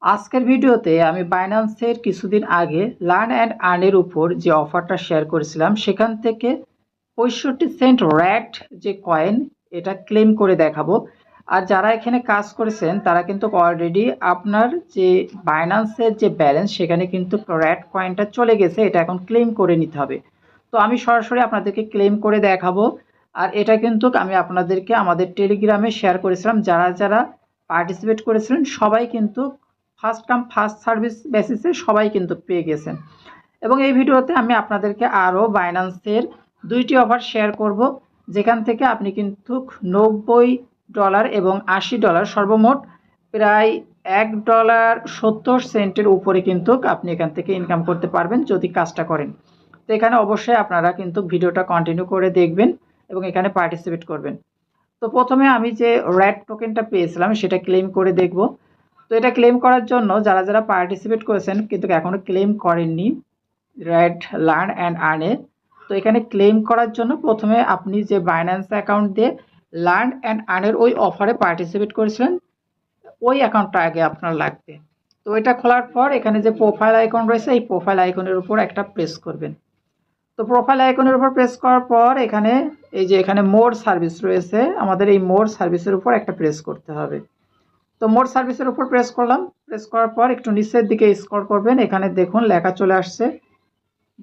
আজকের ভিডিওতে আমি বাইন্যান্সের কিছুদিন আগে লার্ন অ্যান্ড আর্নের উপর যে অফারটা শেয়ার করেছিলাম সেখান থেকে 65 সেন্ট র্যাট যে কয়েন এটা ক্লেম করে দেখাবো। আর যারা এখানে কাজ করেছেন তারা কিন্তু অলরেডি আপনার যে বাইন্যান্সের যে ব্যালেন্স সেখানে কিন্তু র্যাট কয়েনটা চলে গেছে, এটা এখন ক্লেম করে নিতে হবে। তো আমি সরাসরি আপনাদেরকে ক্লেম করে দেখাবো। আর এটা কিন্তু আমি আপনাদেরকে আমাদের টেলিগ্রামে শেয়ার করেছিলাম, যারা যারা পার্টিসিপেট করেছিলেন সবাই কিন্তু ফার্স্ট কাম ফার্স্ট সার্ভিস বেসিসে সবাই কিন্তু পেয়ে গেছেন। এবং এই ভিডিওতে আমি আপনাদেরকে আরও বাইন্যান্সের দুইটি অফার শেয়ার করব, যেখান থেকে আপনি কিন্তু $90 এবং $80 সর্বমোট প্রায় $1.70 উপরে কিন্তু আপনি এখান থেকে ইনকাম করতে পারবেন যদি কাজটা করেন। তো এখানে অবশ্যই আপনারা কিন্তু ভিডিওটা কন্টিনিউ করে দেখবেন এবং এখানে পার্টিসিপেট করবেন। তো প্রথমে আমি যে র্যাট টোকেনটা পেয়েছিলাম সেটা ক্লেম করে দেখব। তো এটা ক্লেম করার জন্য যারা যারা পার্টিসিপেট করেছেন কিন্তু এখনও ক্লেম করেননি র্যাট লার্ন অ্যান্ড আর্নে, তো এখানে ক্লেম করার জন্য প্রথমে আপনি যে বাইন্যান্স অ্যাকাউন্ট দিয়ে লার্ন অ্যান্ড আর্নের ওই অফারে পার্টিসিপেট করেছিলেন ওই অ্যাকাউন্টটা আগে আপনার লাগবে। তো এটা খোলার পর এখানে যে প্রোফাইল আইকন রয়েছে এই প্রোফাইল আইকনের উপর একটা প্রেস করবেন। তো প্রোফাইল আইকনের উপর প্রেস করার পর এখানে এই যে এখানে মোর সার্ভিস রয়েছে, আমাদের এই মোর সার্ভিসের উপর একটা প্রেস করতে হবে। তো মোর সার্ভিসের উপর প্রেস করলাম। প্রেস করার পর একটু নিচের দিকে স্ক্রল করবেন, এখানে দেখুন লেখা চলে আসছে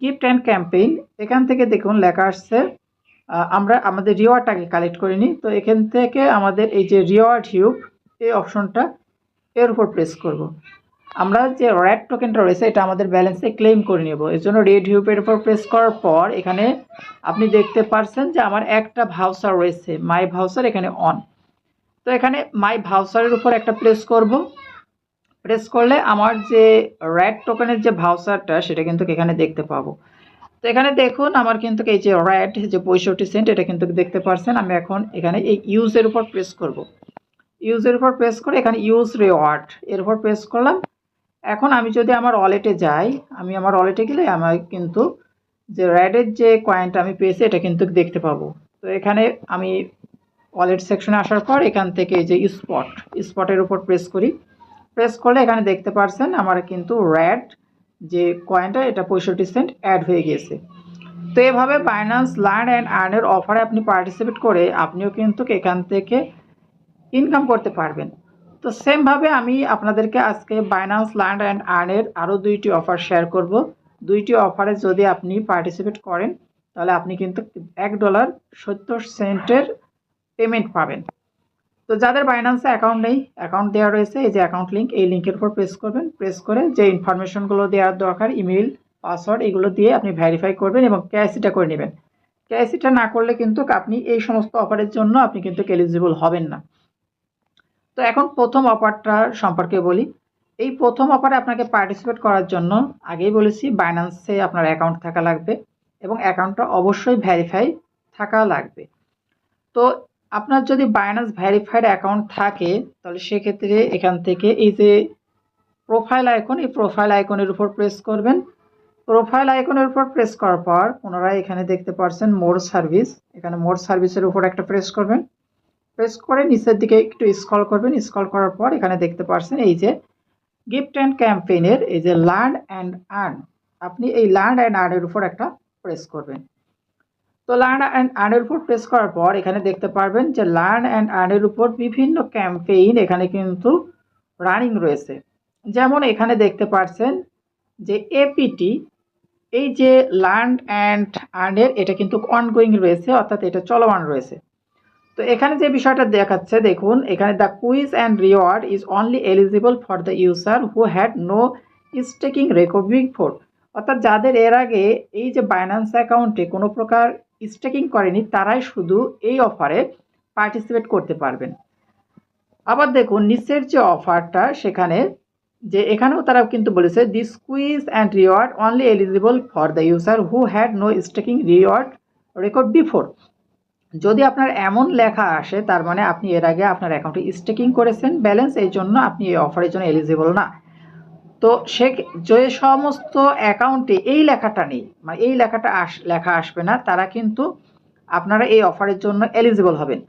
গিফট অ্যান্ড ক্যাম্পেইন। এখান থেকে দেখুন লেখা আসছে আমরা আমাদের রিওয়ার্ডটাকে কালেক্ট করে নিই। তো এখান থেকে আমাদের এই যে রিওয়ার্ড হিউব এই অপশনটা এর উপর প্রেস করব। আমরা যে র্যাট টোকেনটা রয়েছে এটা আমাদের ব্যালেন্সে ক্লেম করে নেব, এর জন্য রেড হিউপের উপর প্রেস করার পর এখানে আপনি দেখতে পারছেন যে আমার একটা ভাউচার রয়েছে, মাই ভাউচার এখানে অন। তো এখানে মাই ভাউচারের উপর একটা প্রেস করব। প্রেস করলে আমার যে র্যাট টোকেনের যে ভাউচারটা সেটা কিন্তু এখানে দেখতে পাবো। তো এখানে দেখুন আমার কিন্তু এই যে র্যাট যে 65 সেন্ট এটা কিন্তু দেখতে পারছেন। আমি এখন এখানে এই ইউজের উপর প্রেস করব। ইউজের উপর প্রেস করে এখানে ইউজ রিওয়ার্ড এর উপর প্রেস করলাম। এখন আমি যদি আমার ওয়ালেটে যাই, আমি আমার ওয়ালেটে গেলে আমার কিন্তু যে র্যাডের যে কয়েনটা আমি পেয়েছি এটা কিন্তু দেখতে পাবো। তো এখানে আমি ওয়ালেট সেকশনে আসার পর এখান থেকে এই যে স্পটের উপর প্রেস করি। প্রেস করলে এখানে দেখতে পারছেন আমার কিন্তু র্যাড যে কয়েনটা এটা 65 সেন্ট অ্যাড হয়ে গেছে। তো এভাবে বাইন্যান্স লার্ন অ্যান্ড আর্নের অফারে আপনি পার্টিসিপেট করে আপনিও কিন্তু এখান থেকে ইনকাম করতে পারবেন। তো সেমভাবে আমি আপনাদেরকে আজকে বাইন্যান্স লার্ন অ্যান্ড আর্নের আরও দুইটি অফার শেয়ার করব। দুইটি অফারে যদি আপনি পার্টিসিপেট করেন তাহলে আপনি কিন্তু $1.70 পেমেন্ট পাবেন। তো যাদের বাইন্যান্সে অ্যাকাউন্ট নেই, অ্যাকাউন্ট দেওয়া রয়েছে এই যে অ্যাকাউন্ট লিঙ্ক, এই লিঙ্কের উপর প্রেস করবেন। প্রেস করে যে ইনফরমেশনগুলো দেওয়ার দরকার ইমেল পাসওয়ার্ড এগুলো দিয়ে আপনি ভেরিফাই করবেন এবং কেওয়াইসিটা করে নেবেন। কেওয়াইসিটা না করলে কিন্তু আপনি এই সমস্ত অফারের জন্য আপনি কিন্তু এলিজিবল হবেন না। তো এখন প্রথম অফারটা সম্পর্কে বলি। এই প্রথম অফারে আপনাকে পার্টিসিপেট করার জন্য আগেই বলেছি বাইন্যান্সে আপনার অ্যাকাউন্ট থাকা লাগবে এবং অ্যাকাউন্টটা অবশ্যই ভেরিফাই থাকা লাগবে। তো আপনার যদি বাইন্যান্স ভেরিফাইড অ্যাকাউন্ট থাকে তাহলে সেক্ষেত্রে এখান থেকে এই যে প্রোফাইল আইকন এই প্রোফাইল আইকনের উপর প্রেস করবেন। প্রোফাইল আইকনের উপর প্রেস করার পর পুনরায় এখানে দেখতে পাচ্ছেন মোর সার্ভিস, এখানে মোর সার্ভিসের উপর একটা প্রেস করবেন। প্রেস করে নিচের দিকে একটু স্ক্রল করবেন। স্ক্রল করার পর এখানে দেখতে পাচ্ছেন এই যে গিফট অ্যান্ড ক্যাম্পেইনের এই যে লার্ন অ্যান্ড আর্ন, আপনি এই লার্ন অ্যান্ড আর্নের উপর একটা প্রেস করবেন। তো লার্ন অ্যান্ড আর্নের উপর প্রেস করার পর এখানে দেখতে পারবেন যে লার্ন অ্যান্ড আর্নের উপর বিভিন্ন ক্যাম্পেইন এখানে কিন্তু রানিং রয়েছে। যেমন এখানে দেখতে পাচ্ছেন যে এপিটি এই যে লার্ন অ্যান্ড আর্নের এটা কিন্তু অনগোয়িং রয়েছে, অর্থাৎ এটা চলমান রয়েছে। তো এখানে যে বিষয়টা দেখাচ্ছে দেখুন এখানে the quiz and reward is only eligible for the user who had no staking record before, অর্থাৎ যাদের এর আগে এই যে বাইন্যান্স অ্যাকাউন্টে কোনো প্রকার স্টেকিং করেনি তারাই শুধু এই অফারে পার্টিসিপেট করতে পারবেন। আবার দেখুন নিচের যে অফারটা সেখানে যে এখানেও তারা কিন্তু বলেছে this quiz and reward only eligible for the user who had no staking reward record before. যদি আপনার এমন লেখা আসে তার মানে আপনি এর আগে আপনার অ্যাকাউন্টে স্টেকিং করেছেন ব্যালেন্স, এই জন্য আপনি এই অফারের জন্য এলিজিবল না। তো সে যে সমস্ত অ্যাকাউন্টে এই লেখাটা নেই, মানে এই লেখাটা লেখা আসবে না, তারা কিন্তু আপনারা এই অফারের জন্য এলিজিবল হবেন।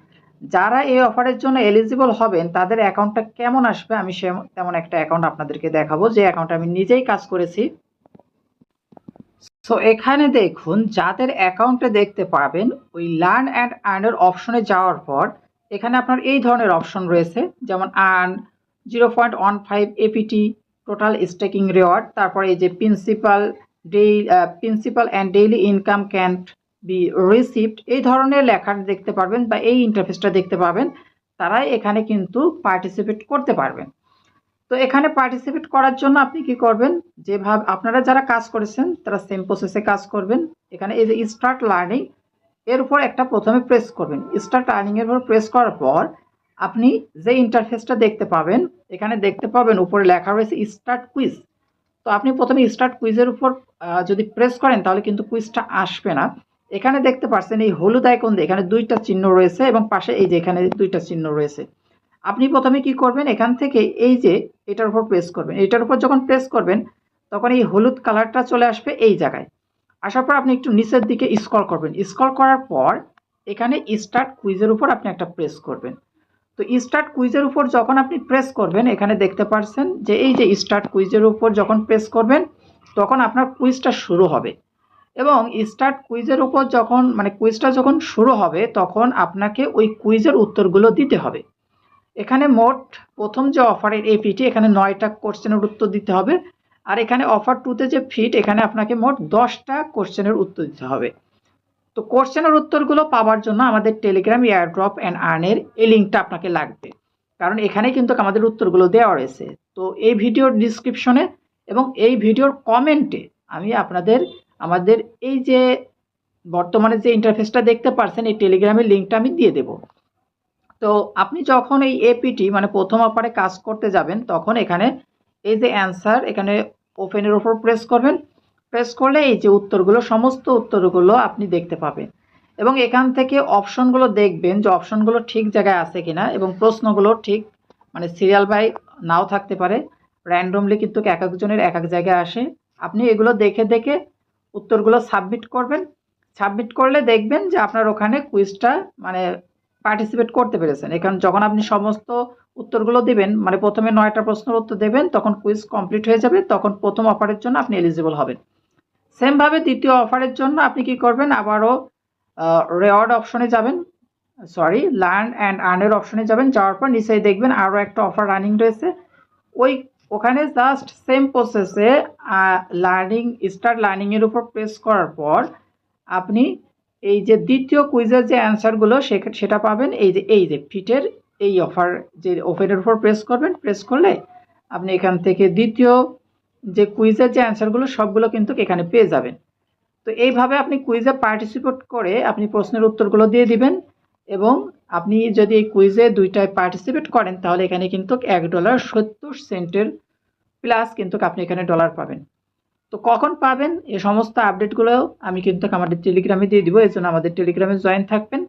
যারা এই অফারের জন্য এলিজিবল হবেন তাদের অ্যাকাউন্টটা কেমন আসবে আমি তেমন একটা অ্যাকাউন্ট আপনাদেরকে দেখাবো, যে অ্যাকাউন্টে আমি নিজেই কাজ করেছি। সো এখানে দেখুন, যাদের অ্যাকাউন্টে দেখতে পাবেন ওই লার্ন অ্যান্ড আর্নের অপশনে যাওয়ার পর এখানে আপনার এই ধরনের অপশন রয়েছে, যেমন earn 0.15 apt total staking reward, তারপরে এই যে principal and daily income can't be received, এই ধরনের লেখা দেখতে পারবেন বা এই ইন্টারফেসটা দেখতে পাবেন, তারাই এখানে কিন্তু পার্টিসিপেট করতে পারবেন। তো এখানে পার্টিসিপেট করার জন্য আপনি কি করবেন, যেভাবে আপনারা যারা কাজ করেছেন তারা সেম প্রসেসে কাজ করবেন। এখানে এই যে স্টার্ট লার্নিং এর উপর একটা প্রথমে প্রেস করবেন। স্টার্ট লার্নিং এর উপর প্রেস করার পর আপনি যে ইন্টারফেসটা দেখতে পাবেন, এখানে দেখতে পাবেন উপরে লেখা রয়েছে স্টার্ট কুইজ। তো আপনি প্রথমে স্টার্ট কুইজের উপর যদি প্রেস করেন তাহলে কিন্তু কুইজটা আসবে না। এখানে দেখতে পাচ্ছেন এই হলুদ আইকন দিয়ে এখানে দুইটা চিহ্ন রয়েছে এবং পাশে এই যে এখানে দুইটা চিহ্ন রয়েছে। আপনি প্রথমে কি করবেন, এখান থেকে এই যে এটার উপর প্রেস করবেন। এটার উপর যখন প্রেস করবেন তখন এই হলুদ কালারটা চলে আসবে এই জায়গায়। আসার পর আপনি একটু নিচের দিকে স্ক্রল করবেন। স্ক্রল করার পর এখানে স্টার্ট কুইজের উপর আপনি একটা প্রেস করবেন। তো স্টার্ট কুইজের উপর যখন আপনি প্রেস করবেন, এখানে দেখতে পাচ্ছেন যে এই যে স্টার্ট কুইজের উপর যখন প্রেস করবেন তখন আপনার কুইজটা শুরু হবে। এবং স্টার্ট কুইজের উপর যখন কুইজটা যখন শুরু হবে তখন আপনাকে ওই কুইজের উত্তরগুলো দিতে হবে। এখানে মোট প্রথম যে অফারের এপিটি, এখানে 9টা কোশ্চেনের উত্তর দিতে হবে। আর এখানে অফার 2তে যে ফিট, এখানে আপনাকে মোট 10টা কোশ্চেনের উত্তর দিতে হবে। তো কোশ্চেনের উত্তরগুলো পাওয়ার জন্য আমাদের টেলিগ্রাম এয়ারড্রপ অ্যান্ড আর্নের এই লিঙ্কটা আপনাকে লাগবে, কারণ এখানে কিন্তু আমাদের উত্তরগুলো দেওয়া রয়েছে। তো এই ভিডিওর ডিসক্রিপশনে এবং এই ভিডিওর কমেন্টে আমি আমাদের এই যে বর্তমানে যে ইন্টারফেসটা দেখতে পাচ্ছেন এই টেলিগ্রামের লিঙ্কটা আমি দিয়ে দেব। তো আপনি যখন এই এপিটি প্রথম অফারে কাজ করতে যাবেন তখন এখানে এই যে অ্যান্সার, এখানে ওপেনের উপর প্রেস করবেন। প্রেস করলে এই যে উত্তরগুলো, সমস্ত উত্তরগুলো আপনি দেখতে পাবেন এবং এখান থেকে অপশনগুলো দেখবেন যে অপশনগুলো ঠিক জায়গায় আছে কিনা, এবং প্রশ্নগুলো ঠিক সিরিয়াল বাই নাও থাকতে পারে, র্যান্ডমলি কিন্তু এক একজনের এক এক জায়গায় আসে। আপনি এগুলো দেখে দেখে উত্তরগুলো সাবমিট করবেন। সাবমিট করলে দেখবেন যে আপনার ওখানে কুইজটা পার্টিসিপেট করতে পেরেছেন। এখানে যখন আপনি সমস্ত উত্তরগুলো দিবেন, প্রথমে 9টা প্রশ্নের উত্তর দেবেন, তখন কুইজ কমপ্লিট হয়ে যাবে, তখন প্রথম অফারের জন্য আপনি এলিজিবল হবেন। সেমভাবে দ্বিতীয় অফারের জন্য আপনি কি করবেন, আবারও রেওয়ার্ড অপশনে যাবেন, লার্ন অ্যান্ড আর্নের অপশনে যাবেন। যাওয়ার পর নিচেই দেখবেন আরও একটা অফার রানিং রয়েছে। ওখানে জাস্ট সেম প্রসেসে স্টার্ট লার্নিংয়ের উপর প্রেস করার পর আপনি এই যে দ্বিতীয় কুইজের যে অ্যান্সারগুলো সেটা পাবেন এই যে ফিটের এই অফার যে ওপেনের উপর প্রেস করবেন। প্রেস করলে আপনি এখান থেকে দ্বিতীয় যে কুইজের যে অ্যান্সারগুলো সবগুলো কিন্তু এখানে পেয়ে যাবেন। তো এইভাবে আপনি কুইজে পার্টিসিপেট করে আপনি প্রশ্নের উত্তরগুলো দিয়ে দিবেন, এবং আপনি যদি এই কুইজে 2টায় পার্টিসিপেট করেন তাহলে এখানে কিন্তু $1.70 প্লাস কিন্তু আপনি এখানে ডলার পাবেন। তো কখন পাবেন এই সমস্ত আপডেটগুলো আমি কিন্তু আমাদের টেলিগ্রামে দিয়ে দিব, এই জন্য আমাদের টেলিগ্রামে জয়েন থাকবেন।